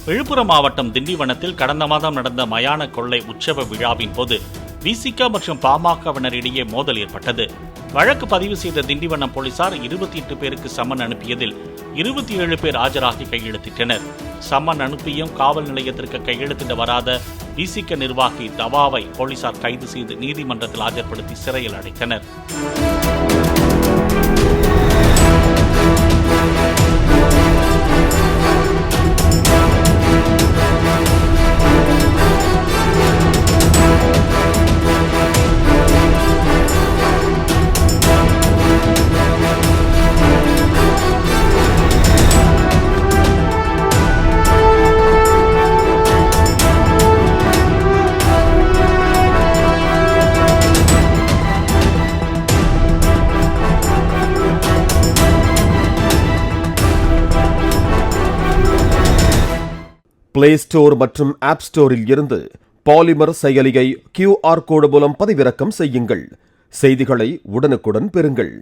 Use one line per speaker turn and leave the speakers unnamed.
விழுப்புரம் மாவட்டம் திண்டிவனத்தில் கடந்த மாதம் நடந்த மயான கொள்ளை உற்சவ விழாவின் போது விசிக மற்றும் பாமகவினரிடையே மோதல் ஏற்பட்டது. வழக்கு பதிவு செய்த திண்டிவனம் போலீசார் 28 பேருக்கு சம்மன் அனுப்பியதில் 27 பேர் ஆஜராகி கையெழுத்திட்டனர். சம்மன் அனுப்பியும் காவல் நிலையத்திற்கு கையெழுத்திட வராத விசிக நிர்வாகி தவாவை போலீசார் கைது செய்து நீதிமன்றத்தில் ஆஜர்படுத்தி சிறையில் அடைத்தனர்.
பிளே ஸ்டோர் மற்றும் ஆப் ஸ்டோரில் இருந்து பாலிமர் செயலியை QR கோடு மூலம் பதிவிறக்கம் செய்யுங்கள். செய்திகளை உடனுக்குடன் பெறுங்கள்.